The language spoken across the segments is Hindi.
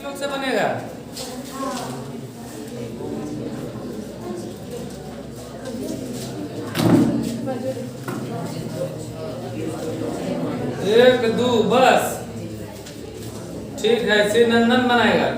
लोग से बनेगा। एक दो बस ठीक है। श्री नंदन बनाएगा।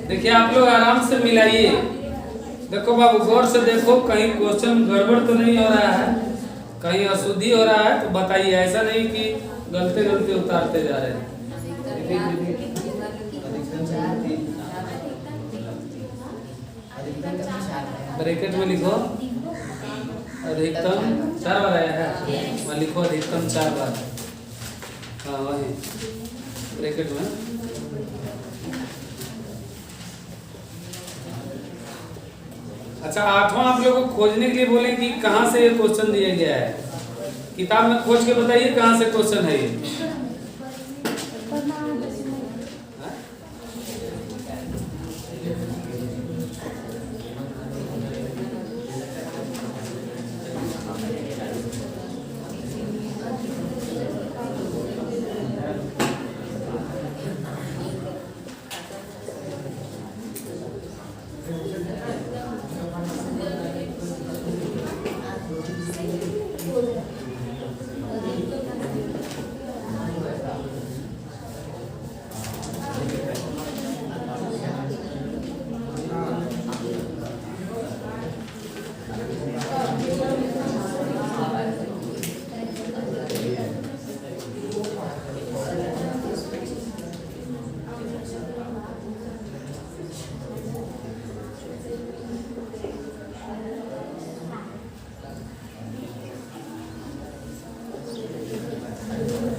देखिए आप लोग आराम से मिलाइए। देखो बाबू गौर से देखो, कहीं क्वेश्चन गड़बड़ तो नहीं हो रहा है, कहीं अशुद्धि हो रहा है तो बताइए। ऐसा नहीं कि गलते गलते उतारते जा रहे हैं। ब्रैकेट में लिखो अधिकतम 4 बार आया है, वहाँ लिखो अधिकतम 4 बार। हाँ वही ब्रैकेट में। अच्छा 8वां आप लोगों को खोजने के लिए बोले कि कहाँ से ये क्वेश्चन दिया गया है। किताब में खोज के बताइए कहाँ से क्वेश्चन है ये।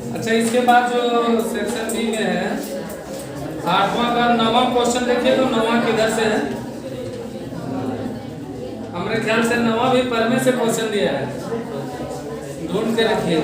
अच्छा इसके बाद जो सेक्शन बी में है 8वां का 9वां क्वेश्चन देखिए तो 9वां किधर से है। हमारे ख्याल से 9वां भी परमे से क्वेश्चन दिया है, ढूंढ के रखिए।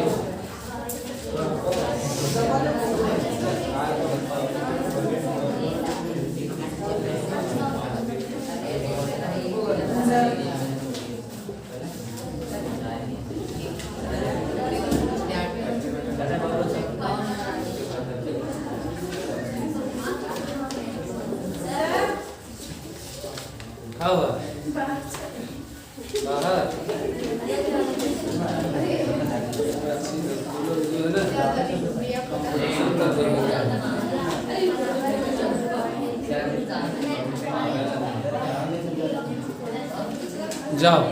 जाओ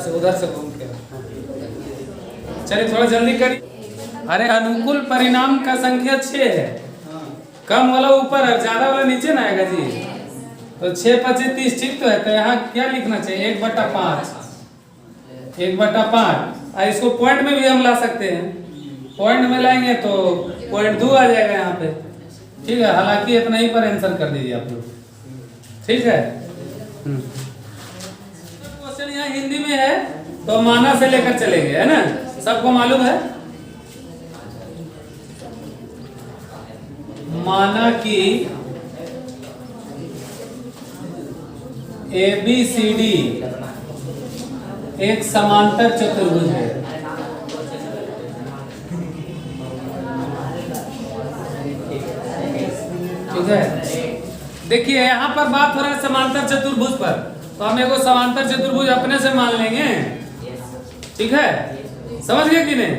उधर से घूम के। चलिए थोड़ा जल्दी करिए। अरे अनुकूल परिणाम का संख्या 6 है, कम वाला ऊपर है, ज्यादा वाला नीचे ना आएगा जी। तो 6 25 30 ठीक तो है। तो यहाँ क्या लिखना चाहिए 1/5 1/5। इसको पॉइंट में भी हम ला सकते हैं, पॉइंट में लाएंगे तो 0.2 आ जाएगा यहाँ पे। ठीक है, हालांकि इतना ही पर आंसर कर दीजिए आप लोग। ठीक है। क्वेश्चन यहाँ हिंदी में है तो माना से लेकर चलेंगे, है ना, सबको मालूम है। माना कि ABCD एक समांतर चतुर्भुज है। ठीक है, देखिए यहाँ पर बात हो रहा है समांतर चतुर्भुज पर, तो हम एगो समांतर चतुर्भुज अपने से मान लेंगे। ठीक है, समझ गए कि नहीं?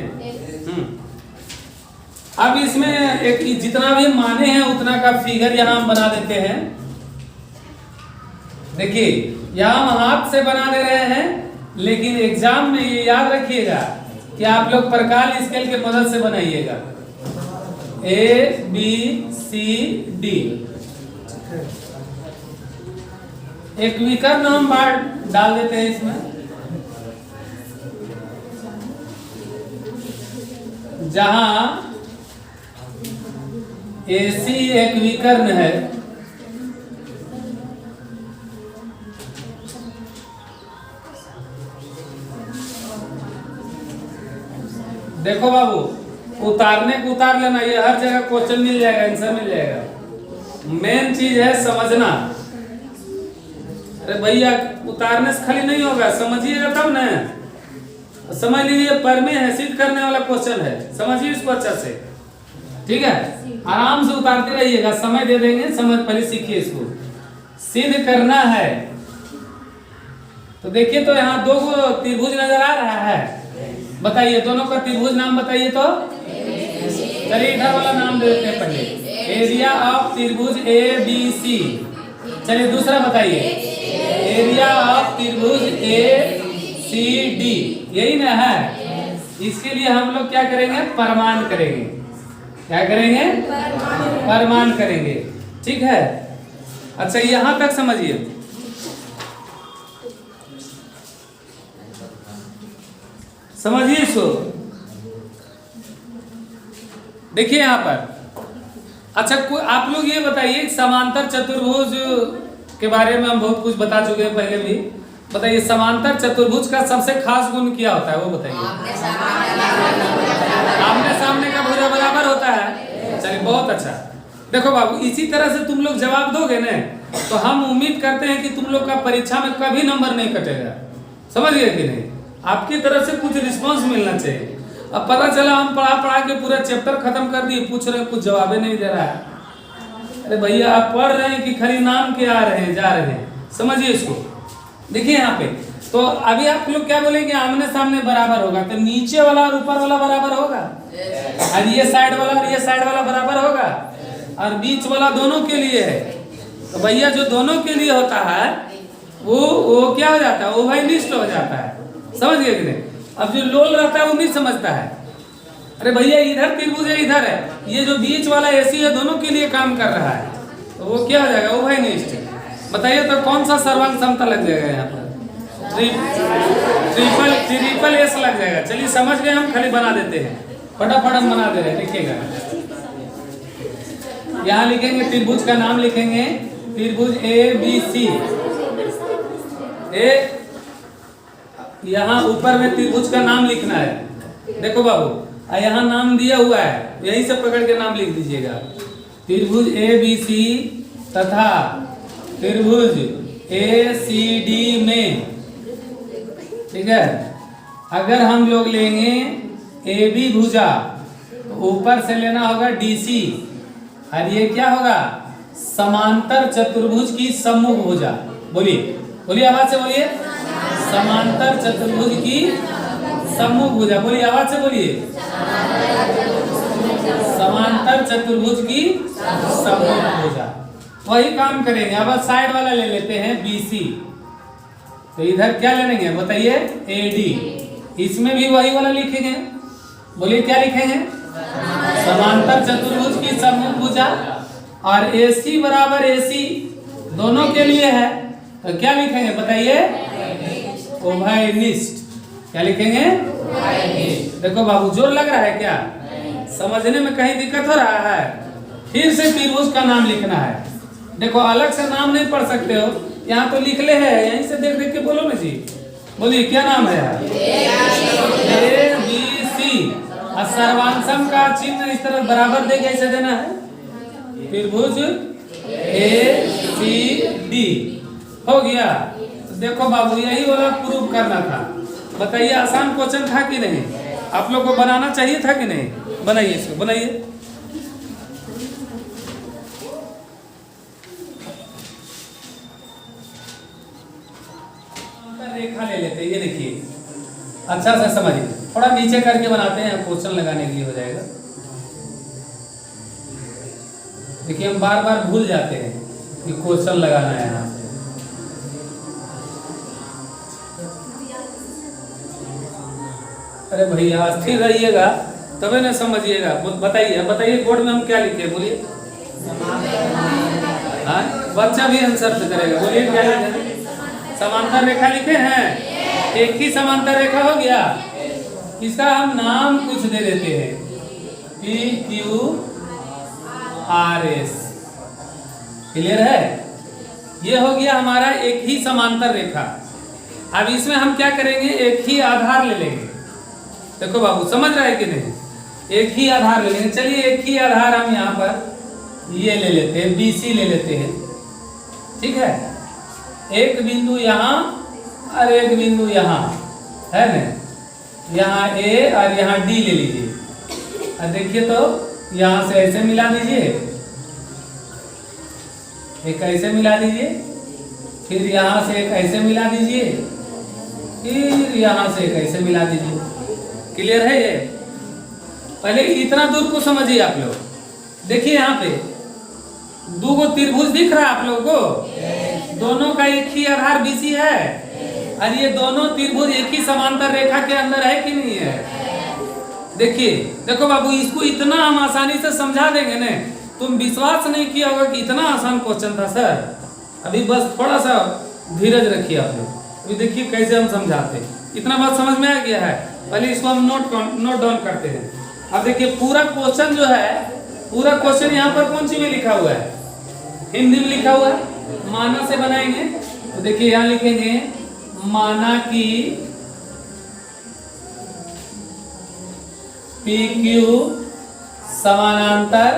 अब इसमें एक जितना भी माने हैं उतना का फिगर यहाँ हम बना देते हैं। देखिए यहाँ हम हाथ से बना दे रहे हैं, लेकिन एग्जाम में ये याद रखिएगा कि आप लोग प्रकार स्केल के मदद से बनाइएगा। ABCD एक विकर्ण हम बार डाल देते हैं इसमें, जहां AC एक विकर्ण है, देखो बाबू उतारने को उतार लेना, ये हर जगह क्वेश्चन मिल जाएगा, आंसर मिल जाएगा। मेन चीज है समझना। अरे भैया उतारने से खाली नहीं होगा, समझिएगा तब ना। समझ लीजिए पर में है, सिद्ध करने वाला क्वेश्चन है, समझिए इसको अच्छा से। ठीक है, आराम से उतारते रहिएगा, समय दे देंगे, समझ पहले सीखिए इसको। सिद्ध करना है तो देखिए, तो यहाँ दो को त्रिभुज नजर आ रहा है, बताइए दोनों का त्रिभुज नाम बताइए। तो चलिए इधर वाला नाम दे देते हैं पहले, एरिया ऑफ त्रिभुज ABC। चलिए दूसरा बताइए, एरिया ऑफ त्रिभुज ACD, यही ना है। इसके लिए हम लोग क्या करेंगे, प्रमाण करेंगे। क्या करेंगे, प्रमाण करेंगे। ठीक है, अच्छा यहां तक समझिए। समझिए इसको, देखिए यहाँ पर। अच्छा आप लोग ये बताइए, समांतर चतुर्भुज के बारे में हम बहुत कुछ बता चुके हैं पहले भी। बताइए समांतर चतुर्भुज का सबसे खास गुण क्या होता है, वो बताइए। आमने सामने का भुजा बराबर होता है। चलिए बहुत अच्छा। देखो बाबू इसी तरह से तुम लोग जवाब दोगे ना, तो हम उम्मीद करते हैं कि तुम लोग का परीक्षा में कभी नंबर नहीं कटेगा। समझ गए कि नहीं? आपकी तरफ से कुछ रिस्पांस मिलना चाहिए। अब पता चला हम पढ़ा के पूरा चैप्टर खत्म कर दिए, पूछ रहे कुछ जवाब नहीं दे रहा है। अरे भैया आप पढ़ रहे हैं कि खाली नाम के आ रहे हैं जा रहे हैं, समझिए इसको। देखिए यहाँ पे तो अभी आप लोग क्या बोलेंगे, आमने सामने बराबर होगा, तो नीचे वाला और ऊपर वाला बराबर होगा, और ये साइड वाला और ये साइड वाला बराबर होगा, और बीच वाला दोनों के लिए है। तो भैया जो दोनों के लिए होता है वो क्या हो जाता है, उभयनिष्ठ हो जाता है। समझ गए कि नहीं? अब जो लोल रहता है वो नहीं समझता है। अरे भैया इधर त्रिभुज है, इधर है, ये जो बीच वाला AC है दोनों के लिए काम कर रहा है, तो वो क्या हो जाएगा, उभयनिष्ठ। बताइए तो कौन सा सर्वांग समता लग जाएगा यहाँ पर? ट्रिपल S लग जाएगा। चलिए समझ गए, हम खाली बना देते हैं, फटाफट हम बना दे रहे हैं। लिखिएगा, यहाँ लिखेंगे त्रिभुज का नाम लिखेंगे, त्रिभुज ABC। यहाँ ऊपर में त्रिभुज का नाम लिखना है। देखो बाबू यहाँ नाम दिया हुआ है, यहीं से पकड़ के नाम लिख दीजिएगा। त्रिभुज ABC तथा त्रिभुज ACD में, ठीक है, अगर हम लोग लेंगे AB भुजा तो ऊपर से लेना होगा DC, और ये क्या होगा, समांतर चतुर्भुज की सम्मुख भुजा। बोलिए बोलिए आवाज से बोलिए, समांतर चतुर्भुज की सम्मुख भुजा। बोलिए आवाज से बोलिए, समांतर चतुर्भुज की सम्मुख भुजा। वही काम करेंगे। अब साइड वाला ले लेते हैं BC, तो इधर क्या लेंगे बताइए, AD। इसमें भी वही वाला लिखेंगे। बोलिए क्या लिखेंगे, समांतर चतुर्भुज की सम्मुख भुजा, और AC बराबर AC दोनों के लिए है, तो क्या लिखेंगे बताइए, उभयनिष्ठ। क्या लिखेंगे, देखो बाबू जोर लग रहा है क्या, समझने में कहीं दिक्कत हो रहा है? फिर से त्रिभुज का नाम लिखना है। देखो अलग से नाम नहीं पढ़ सकते हो, यहाँ तो लिख ले है, यहीं से देख देख के बोलो ना जी। बोलिए क्या नाम है यार, ABC। और सर्वांशम का चिन्ह इस तरह बराबर दे कैसे देना है, त्रिभुज ACD हो गया। देखो बाबू यही वाला प्रूव करना था। बताइए आसान क्वेश्चन था कि नहीं? आप लोग को बनाना चाहिए था कि नहीं? बनाइए इसको, बनाइए। रेखा ले लेते हैं, ये देखिए अच्छा से समझिए, थोड़ा नीचे करके बनाते हैं, क्वेश्चन लगाने के लिए हो जाएगा। देखिए हम बार बार भूल जाते हैं कि क्वेश्चन लगाना है यहाँ से। अरे भैया स्थिर रहिएगा तबे ना समझिएगा। बताइए, बताइए बोर्ड में हम क्या लिखे, बोलिए। हाँ बच्चा भी आंसर करेगा, बोलिए क्या लिखे? समांतर रेखा लिखे हैं। एक ही समांतर रेखा हो गया, इसका हम नाम कुछ दे देते हैं, P Q R S. Clear है? ये हो गया हमारा एक ही समांतर रेखा। अब इसमें हम क्या करेंगे, एक ही आधार ले लेंगे। देखो बाबू समझ रहा है कि नहीं? एक ही आधार ले लेंगे। चलिए एक ही आधार हम यहाँ पर ये ले लेते हैं, BC ले लेते हैं। ठीक है, एक बिंदु यहाँ और एक बिंदु यहाँ है ना, यहाँ A और यहाँ D ले लीजिए। और देखिए तो यहाँ से ऐसे मिला दीजिए, एक ऐसे मिला दीजिए, फिर यहाँ से एक ऐसे मिला दीजिए, फिर यहाँ से एक ऐसे मिला दीजिए। क्लियर है? ये पहले इतना दूर को समझिए आप लोग। देखिए यहाँ पे दो गो त्रिभुज दिख रहा है आप लोगों को? दोनों का एक ही आधार BC है, और ये दोनों त्रिभुज एक ही समांतर रेखा के अंदर है कि नहीं है? देखिए, देखो बाबू इसको इतना हम आसानी से समझा देंगे ना, तुम विश्वास नहीं किया होगा कि इतना आसान क्वेश्चन था सर। अभी बस थोड़ा सा धीरज रखिए आप लोग। अभी देखिए कैसे हम समझाते हैं। इतना बात समझ में आ गया है? पहले इसको हम नोट डाउन करते हैं। अब देखिए पूरा क्वेश्चन जो है, पूरा क्वेश्चन यहाँ पर कौन सी में लिखा हुआ है? हिंदी में लिखा हुआ है। माना से बनाएंगे तो देखिए यहाँ लिखेंगे माना कि PQ समानांतर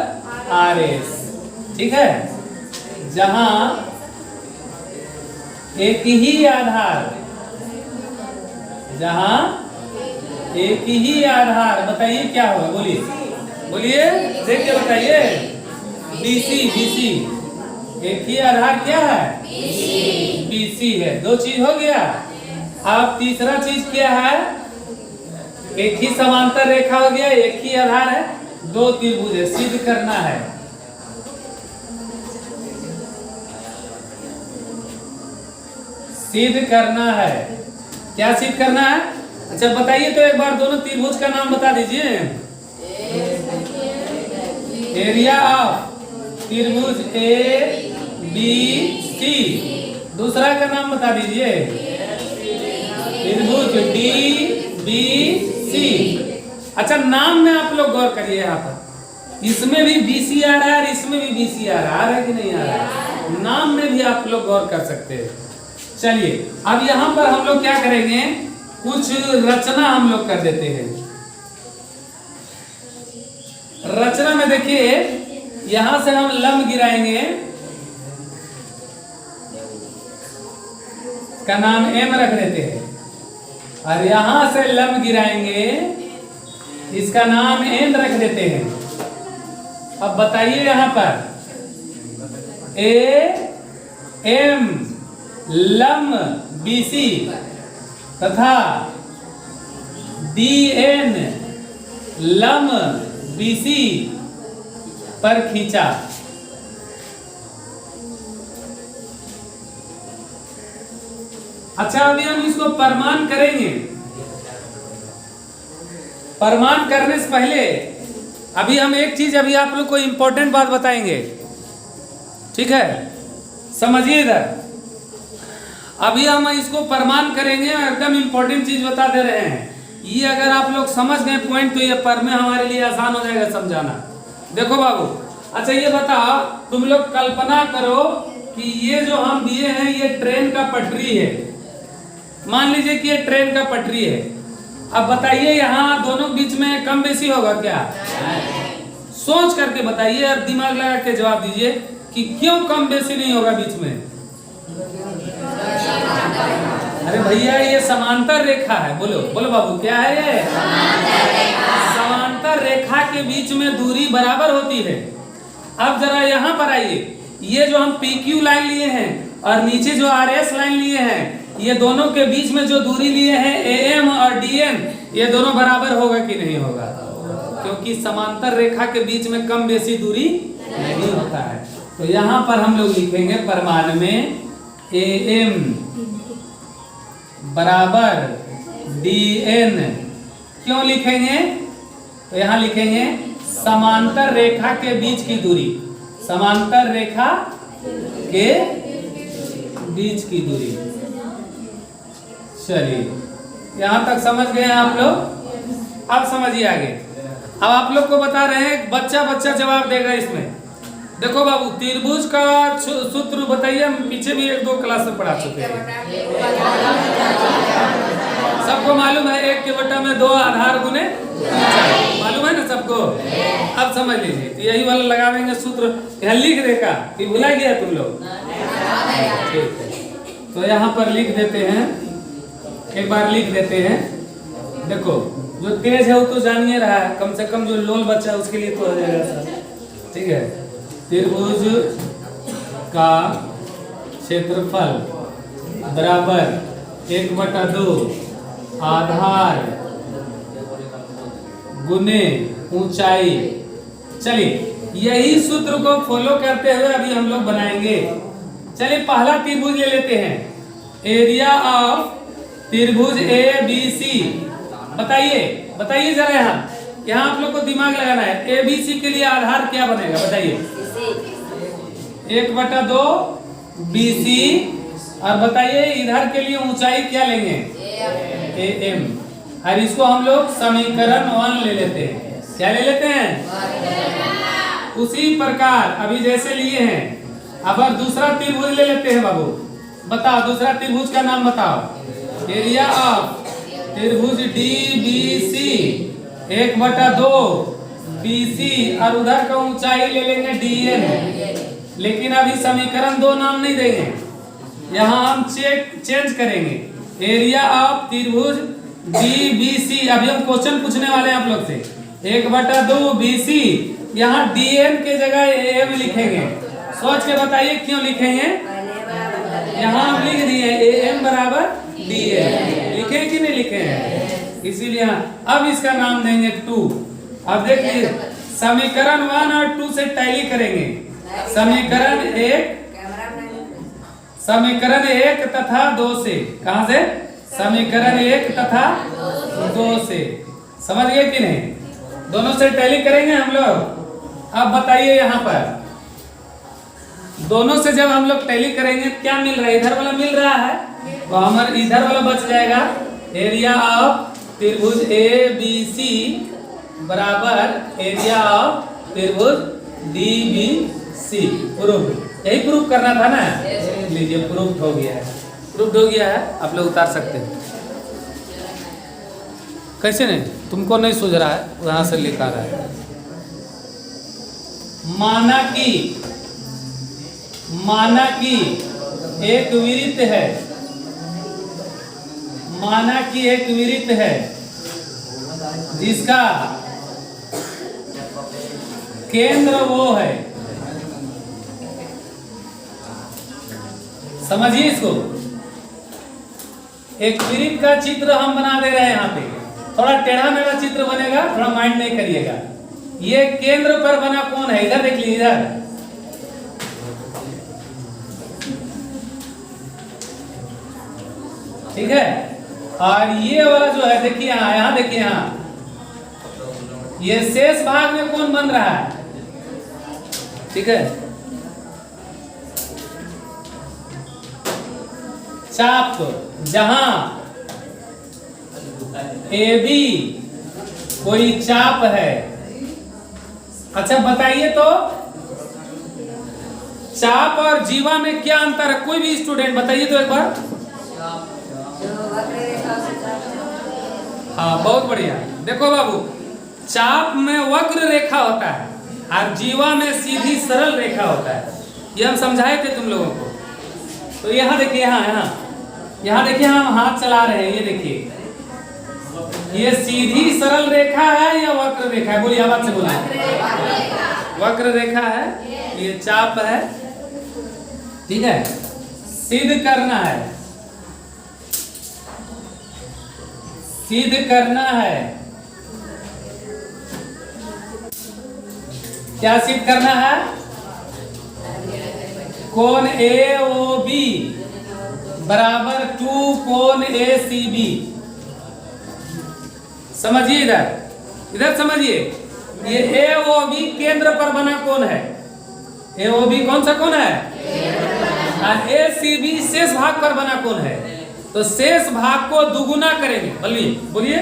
RS। ठीक है, जहां एक ही आधार, जहां एक ही आधार, बताइए क्या होगा, बोलिए बोलिए, देख के बताइए। BC एक ही आधार क्या है? BC है। दो चीज हो गया। अब तीसरा चीज क्या है? एक ही समांतर रेखा हो गया, एक ही आधार है, दो त्रिभुज है, सिद्ध करना है। सिद्ध करना है। क्या सिद्ध करना है? अच्छा बताइए तो एक बार दोनों त्रिभुज का नाम बता दीजिए। एरिया ऑफ त्रिभुज ABC। दूसरा का नाम बता दीजिए, त्रिभुज DBC। अच्छा नाम में आप लोग गौर करिए, यहाँ पर इसमें भी BC आ रहा है और इसमें भी BC आ रहा है कि नहीं आ रहा है? नाम में भी आप लोग गौर कर सकते हैं। चलिए अब यहाँ पर हम लोग क्या करेंगे, कुछ रचना हम लोग कर देते हैं। रचना में देखिए यहां से हम लंब गिराएंगे, का नाम M रख देते हैं, और यहां से लंब गिराएंगे, इसका नाम N रख देते हैं। अब बताइए यहां पर AM लंब BC तथा DN लंब BC पर खींचा। अच्छा अभी हम इसको प्रमाण करेंगे। प्रमाण करने से पहले अभी हम एक चीज अभी आप लोग को इंपॉर्टेंट बात बताएंगे। ठीक है, समझिए इधर। अभी हम इसको प्रमाण करेंगे, एकदम इंपॉर्टेंट चीज बता दे रहे हैं। ये अगर आप लोग समझ गए पॉइंट तो ये पर में हमारे लिए आसान हो जाएगा समझाना। देखो बाबू, अच्छा ये बताओ, तुम लोग कल्पना करो कि ये जो हम दिए हैं ये ट्रेन का पटरी है। मान लीजिए कि ये ट्रेन का पटरी है। अब बताइए यहाँ दोनों बीच में कम बेसी होगा क्या? सोच करके बताइए और दिमाग लगा के जवाब दीजिए कि क्यों कम बेसी नहीं होगा बीच में। अरे भैया ये समांतर रेखा है, बोलो बोलो बाबू क्या है ये? समांतर रेखा के बीच में दूरी बराबर होती है। अब जरा यहाँ पर आइए, ये जो हम PQ लाइन लिए हैं और नीचे जो RS लाइन लिए हैं, ये दोनों के बीच में जो दूरी लिए हैं AM और DN, ये दोनों बराबर होगा कि नहीं होगा? क्योंकि समांतर रेखा के बीच में कम बेसी दूरी नहीं होता है। तो यहाँ पर हम लोग लिखेंगे परमाणु में AM बराबर DN। क्यों लिखेंगे? तो यहाँ लिखेंगे समांतर रेखा के बीच की दूरी, समांतर रेखा के बीच की दूरी। चलिए यहाँ तक समझ गए आप लोग? अब समझिए आगे। अब आप लोग को बता रहे हैं, बच्चा बच्चा जवाब देगा इसमें। देखो बाबू, त्रिभुज का सूत्र बताइए। हम पीछे भी 1-2 क्लास में पढ़ा चुके हैं, सबको मालूम है। 1/2 आधार गुने मालूम है ना सबको? अब समझ लीजिए, तो यही वाला लगा देंगे सूत्र। यहाँ लिख देगा कि भुला गया तुम लोग? ठीक है, तो यहाँ पर लिख देते हैं, एक बार लिख देते हैं। देखो जो तेज है वो तो जान ही रहा है, कम से कम जो लोल बच्चा है उसके लिए तो हो जाएगा सर। ठीक है, त्रिभुज का क्षेत्रफल बराबर 1/2 आधार गुने ऊंचाई। चलिए यही सूत्र को फॉलो करते हुए अभी हम लोग बनाएंगे। चलिए पहला त्रिभुज ले लेते हैं। एरिया ऑफ त्रिभुज ABC बताइए, बताइए जरा। यहाँ आप लोग को दिमाग लगाना है। ABC के लिए आधार क्या बनेगा बताइए? 1/2 BC। और बताइए इधर के लिए ऊंचाई क्या लेंगे? AM। और इसको हम लोग समीकरण 1 ले लेते हैं। क्या ले लेते हैं? उसी प्रकार अभी जैसे लिए हैं, अब दूसरा त्रिभुज ले लेते हैं। बाबू बताओ, दूसरा त्रिभुज का नाम बताओ। एरिया ऑफ त्रिभुज DBC 1/2 BC और उधर का ऊंचाई ले लेंगे DN। लेकिन अभी समीकरण 2 नाम नहीं देंगे, यहाँ हम चेंज करेंगे। एरिया ऑफ त्रिभुज DBC। अभी हम क्वेश्चन पूछने वाले हैं आप लोग से। 1/2 BC, यहाँ DN के जगह AM लिखेंगे। सोच के बताइए क्यों लिखेंगे? यहाँ हम लिख दिए AM बराबर DN। लिखे कि नहीं लिखे हैं? इसीलिए अब इसका नाम देंगे 2। अब देखिए समीकरण 1 और 2 से टैली करेंगे। समीकरण 1 तथा 2 से। कहां से? समीकरण 1 तथा 2 से। समझ गए कि नहीं? दोनों से टैली करेंगे हम लोग। अब बताइए यहाँ पर दोनों से जब हम लोग टैली करेंगे क्या मिल रहा है? इधर वाला मिल रहा है, तो हमारा इधर वाला बच जाएगा। एरिया ऑफ त्रिभुज ABC बराबर एरिया ऑफ त्रिभुज DBC। प्रूफ, यही प्रूफ करना था ना? लीजिए प्रूफ हो गया है, प्रूफ हो गया है। आप लोग उतार सकते हैं। कैसे नहीं? तुमको नहीं सूझ रहा है, वहां से लिखा रहा है। माना कि एक वृत्त है, माना कि एक वृत्त है जिसका केंद्र वो है। समझिए इसको, एक वृत्त का चित्र हम बना दे रहे हैं। यहाँ पे थोड़ा टेढ़ा मेढ़ा चित्र बनेगा, थोड़ा माइंड नहीं करिएगा। ये केंद्र पर बना कौन है? इधर देख लीजिए, इधर ठीक है। और ये वाला जो है देखिए यहाँ देखिए, यहाँ ये शेष भाग में कौन बन रहा है? ठीक है, चाप। जहां AB कोई चाप है। अच्छा बताइए तो चाप और जीवा में क्या अंतर है? कोई भी स्टूडेंट बताइए तो एक बार। हाँ बहुत बढ़िया। देखो बाबू, चाप में वक्र रेखा होता है और जीवा में सीधी सरल रेखा होता है। ये हम समझाए थे तुम लोगों को। तो यहाँ देखिए, यहाँ देखिए, हम हाथ चला रहे हैं, ये देखिए, ये सीधी सरल रेखा है या वक्र रेखा है? बोलिए, आवाज से बोलिए। वक्र रेखा है, ये चाप है, ठीक है। सिद्ध करना है, सिद्ध करना है, क्या सिद्ध करना है? कोण AOB बराबर 2 कोण ACB। समझिए, इधर समझिए, ये AOB केंद्र पर बना कोण है। AOB कौन सा कोण है? और ACB शेष भाग पर बना कोण है। तो शेष भाग को दुगुना करेंगे, बोलिए,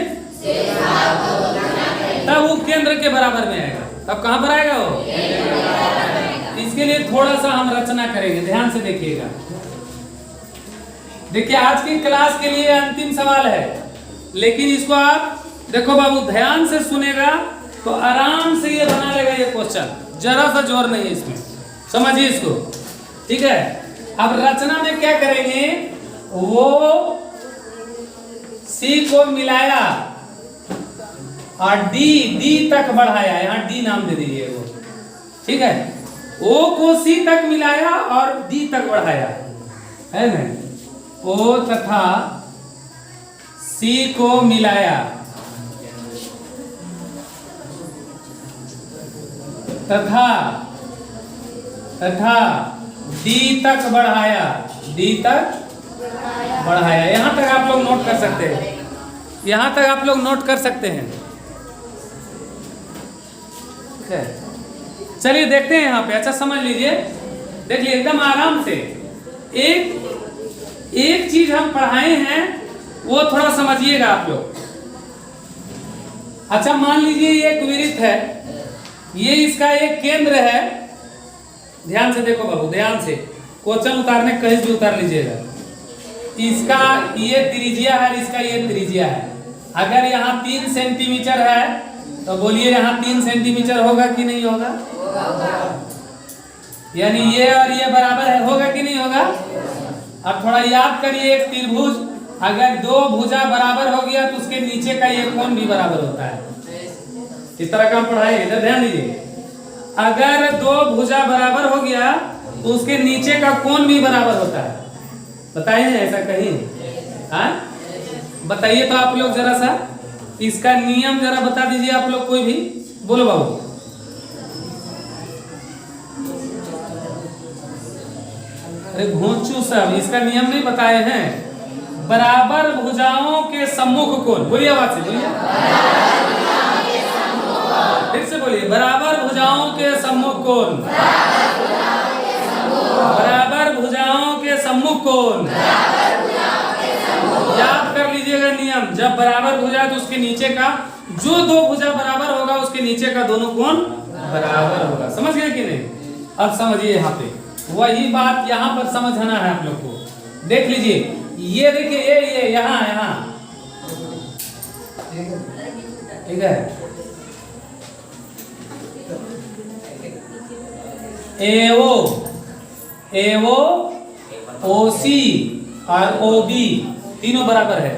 तब वो केंद्र के बराबर में आएगा। तब कहां पर आएगा वो? इसके लिए थोड़ा सा हम रचना करेंगे, ध्यान से देखिएगा। देखिए, आज की क्लास के लिए अंतिम सवाल है, लेकिन इसको आप देखो बाबू, ध्यान से सुनेगा तो आराम से ये बना लेगा ये क्वेश्चन, जरा सा जोर नहीं है इसमें, समझिए इसको, ठीक है। अब रचना में क्या करेंगे, वो सी को मिलाया और डी तक बढ़ाया, यहाँ डी नाम दे दीजिए वो, ठीक है। ओ को सी तक मिलाया और डी तक बढ़ाया, है ना। ओ तथा सी को मिलाया तथा डी तक बढ़ाया, यहां तक आप लोग नोट कर सकते हैं, यहां तक आप लोग नोट कर सकते हैं, ठीक है। चलिए देखते हैं यहाँ पे, अच्छा समझ लीजिए, देखिए एकदम आराम से, एक चीज हम पढ़ाए हैं वो थोड़ा समझिएगा आप लोग। अच्छा मान लीजिए ये एक वृत्त है, ये इसका एक केंद्र है, ध्यान से देखो बाबू, ध्यान से, क्वेश्चन उतारने कहीं भी उतार लीजिएगा। इसका ये त्रिज्या है, इसका ये त्रिज्या है। अगर यहाँ 3 सेंटीमीटर है तो बोलिए यहाँ 3 सेंटीमीटर होगा कि नहीं होगा? यानी ये और ये बराबर है, होगा कि नहीं होगा? अब थोड़ा याद करिए, एक त्रिभुज अगर 2 भुजा बराबर हो गया तो उसके नीचे का ये कोण भी बराबर होता है। इस तरह का हम पढ़ाए, इधर ध्यान दीजिए, अगर 2 भुजा बराबर हो गया तो उसके नीचे का कोण भी बराबर होता है। बताइए ऐसा कहीं? हाँ बताइए तो आप लोग जरा सा इसका नियम जरा बता दीजिए, आप लोग कोई भी बोलो बाबू। अरे घोंचू साहब, इसका नियम नहीं बताए हैं। बराबर भुजाओं के सम्मुख कोण, बोलिए आवाज से बोलिए, फिर से बोलिए, बराबर भुजाओं के सम्मुख कोण, बराबर भुजाओं के सम्मुख कोण। याद कर लीजिएगा नियम, जब बराबर भुजा तो उसके नीचे का जो 2 भुजा बराबर होगा उसके नीचे का दोनों कोण बराबर होगा। समझ गए कि नहीं? अब समझिए, यहाँ पे वही बात यहाँ पर समझना है आप लोग को। देख लीजिए, ये देखिए, ये यहाँ ठीक है, AO OC और OB तीनों बराबर है,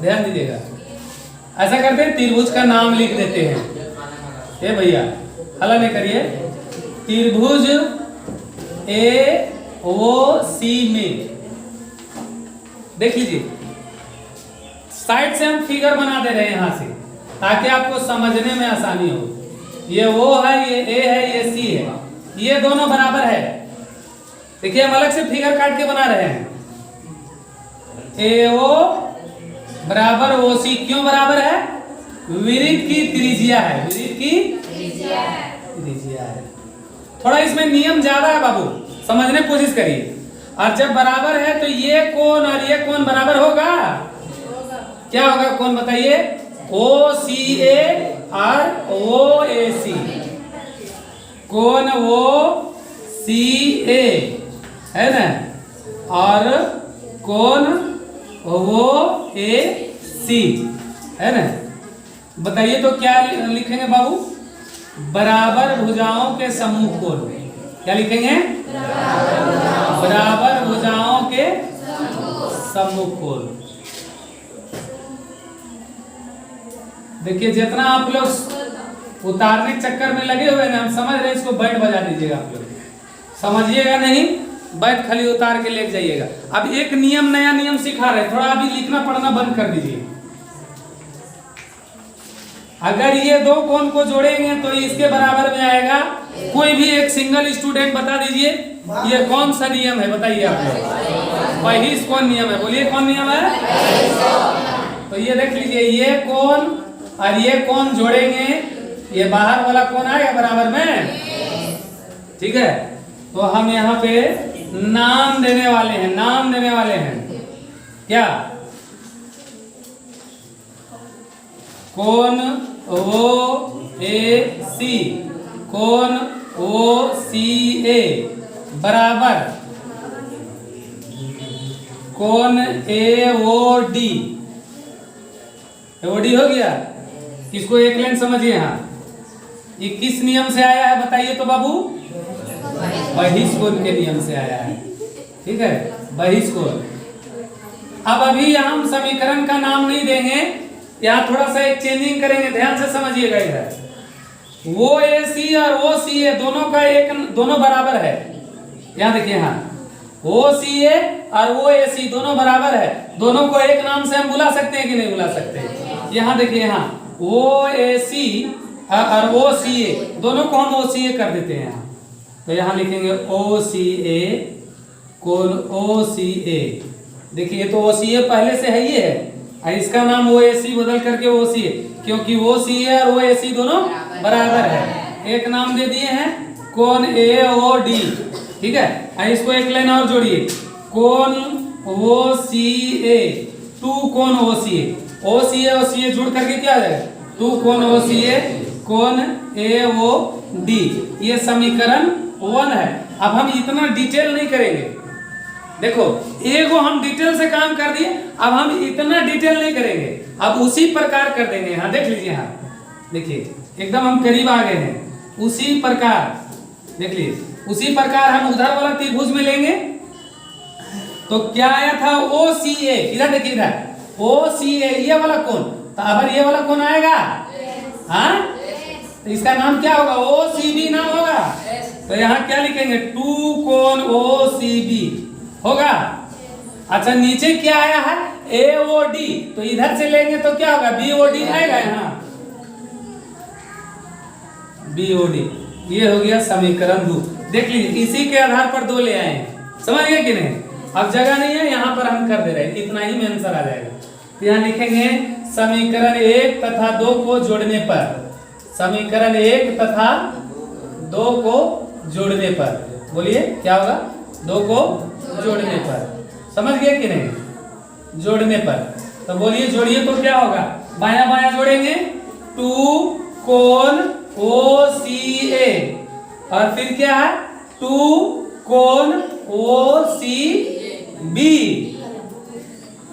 ध्यान दीजिएगा। ऐसा करते हैं, त्रिभुज का नाम लिख देते हैं। ये भैया हला नहीं करिए, त्रिभुज AOC में देख लीजिए, साइड से हम फिगर बना दे रहे हैं यहाँ से, ताकि आपको समझने में आसानी हो। ये O है, ये A है, ये C है, ये दोनों बराबर है। देखिए हम अलग से फिगर काट के बना रहे हैं। AO बराबर OC, क्यों बराबर है? वृत्त की त्रिज्या है, वृत्त की त्रिज्या है। थोड़ा इसमें नियम ज्यादा है बाबू, समझने की कोशिश करिए। और जब बराबर है तो ये कोण और ये कोण बराबर होगा। क्या होगा कोण बताइए? OCA और OAC, कोण OCA है ना, और कोण OAC है ना। बताइए तो क्या लिखेंगे बाबू? बराबर भुजाओं के सम्मुख कोण, क्या लिखेंगे? बराबर भुजाओं के सम्मुख कोण। देखिए जितना आप लोग उतारने के चक्कर में लगे हुए ना, हम समझ रहे हैं, इसको बैठ बजा दीजिएगा। आप लोग समझिएगा नहीं, बैठ खाली उतार के ले जाइएगा। अब एक नियम, नया नियम सिखा रहे, थोड़ा अभी लिखना पढ़ना बंद कर दीजिए। अगर ये दो कोण को जोड़ेंगे तो इसके बराबर में आएगा। कोई भी एक सिंगल स्टूडेंट बता दीजिए ये कौन सा नियम है, बताइए आप लोग। बहिष कोण नियम है, बोलिए कौन नियम है? तो ये देख लीजिए, ये कोण और ये कोण जोड़ेंगे, ये बाहर वाला कोण आएगा बराबर में, ठीक है। तो हम यहाँ पे नाम देने वाले हैं, नाम देने वाले हैं क्या? कोण OAC, कोण OCA बराबर कोण AOD। AOD हो गया। इसको एक लाइन समझिए। यहाँ ये किस नियम से आया है बताइए तो बाबू? बहिष कोण के नियम से आया है, ठीक है, बहिष कोण। अब अभी हम समीकरण का नाम नहीं देंगे, यहाँ थोड़ा सा एक चेंजिंग करेंगे, ध्यान से समझिएगा। इधर OAC और OCA दोनों बराबर है। यहाँ देखिए, यहाँ OCA और OAC दोनों बराबर है। दोनों को एक नाम से हम बुला सकते हैं कि नहीं बुला सकते? यहाँ देखिए, यहाँ OAC और OCA दोनों को हम OCA कर देते हैं। यहाँ तो यहाँ लिखेंगे OCA कोण OCA। देखिए तो OCA पहले से है, ये है, और इसका नाम OAC बदल करके OCA, क्योंकि OCA और OAC दोनों बराबर है। एक नाम दे दिए हैं कोण AOD, ठीक है। और इसको एक लाइन और जोड़िए, कोण OCA, 2 कोण OCA, OCA जुड़ करके क्या आ जाएगा? 2 कोण OCA कोण AOD। ये समीकरण 1 है। अब हम इतना डिटेल नहीं करेंगे। देखो एगो हम डिटेल से काम कर दिए, अब हम इतना डिटेल नहीं करेंगे, अब उसी प्रकार कर देंगे। यहाँ देख लीजिए, यहाँ देखिए एकदम हम करीब आ गए हैं। उसी प्रकार देख लीजिए, उसी प्रकार हम उधर वाला त्रिभुज में लेंगे तो क्या आया था? OCA। इधर देखिए, इधर OCA ये वाला कोण, तो अब ये वाला कोण आएगा, हाँ, तो इसका नाम क्या होगा? OCB नाम होगा। तो यहाँ क्या लिखेंगे? 2 कोण OCB होगा। अच्छा नीचे क्या आया है? AOD, तो इधर से लेंगे तो क्या होगा? BOD आएगा। यहाँ BOD, ये हो गया समीकरण 2। देख लीजिए, इसी के आधार पर 2 ले आए हैं, समझ गए कि नहीं? अब जगह नहीं है, यहाँ पर हम कर दे रहे हैं, इतना ही में आंसर आ जाएगा। तो यहाँ लिखेंगे समीकरण 1 तथा 2 को जोड़ने पर, समीकरण 1 तथा 2 को जोड़ने पर, बोलिए क्या होगा? 2 को जोड़ने पर, समझ गए कि नहीं? जोड़ने पर, तो बोलिए जोड़िए तो क्या होगा? बाया बाया जोड़ेंगे, 2 कोण OCA और फिर क्या है? 2 कोण OCB।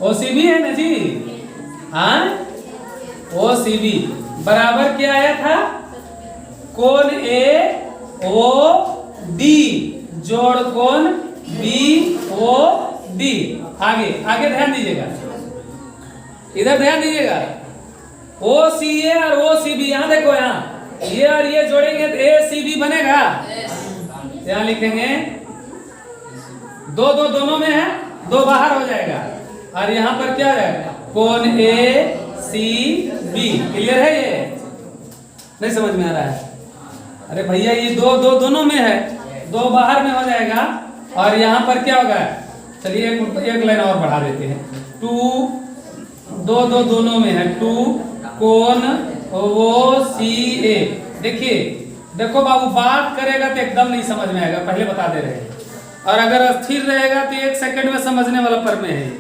OCB है ना जी, हाँ, OCB बराबर क्या आया था? कोण AOD जोड़ कोण BOD। आगे आगे ध्यान दीजिएगा, इधर ध्यान दीजिएगा। OCA और OCB, यहाँ देखो, यहाँ ये और ये जोड़ेंगे तो ACB बनेगा। यहाँ लिखेंगे 2 दोनों में है, 2 बाहर हो जाएगा, और यहाँ पर क्या है? कोण ACB। क्लियर है? ये नहीं समझ में आ रहा है? अरे भैया ये 2 दोनों में है, 2 बाहर में हो जाएगा, और यहाँ पर क्या होगा? चलिए एक लाइन और बढ़ा देते हैं। 2 दोनों में है, 2 कोण OCA। देखिए देखो बाबू, बात करेगा तो एकदम नहीं समझ में आएगा, पहले बता दे रहे हैं, और अगर स्थिर रहेगा तो 1 सेकंड में समझने वाला पर में है।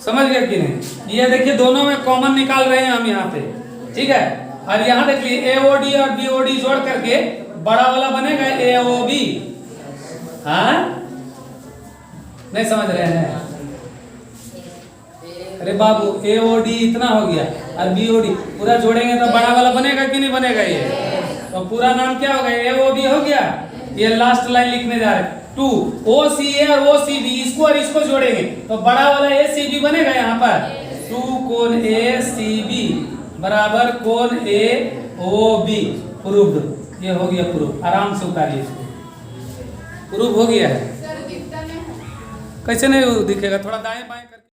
समझ गए कि नहीं? ये देखिए दोनों में कॉमन निकाल रहे हैं हम यहाँ पे, ठीक है। और यहाँ देख लीजिए AOD और BOD जोड़ करके बड़ा वाला बनेगा AOB। हाँ, नहीं समझ रहे हैं? अरे बाबू AOD इतना हो गया और BOD पूरा जोड़ेंगे तो बड़ा वाला बनेगा कि नहीं बनेगा? ये तो पूरा नाम क्या होगा? AOB हो गया। ये लास्ट लाइन लिखने जा रहे हैं। 2 OCA और OCB इसको और इसको जोड़ेंगे तो बड़ा वाला ACB बनेगा यहाँ पर। 2 कोण ACB बराबर कोण AOB। प्रूव्ड। ये हो गया प्रूफ। आराम से उतारिए इसको। प्रूफ हो गया है। कैसे नहीं दिखेगा, थोड़ा दाएं बाएं करके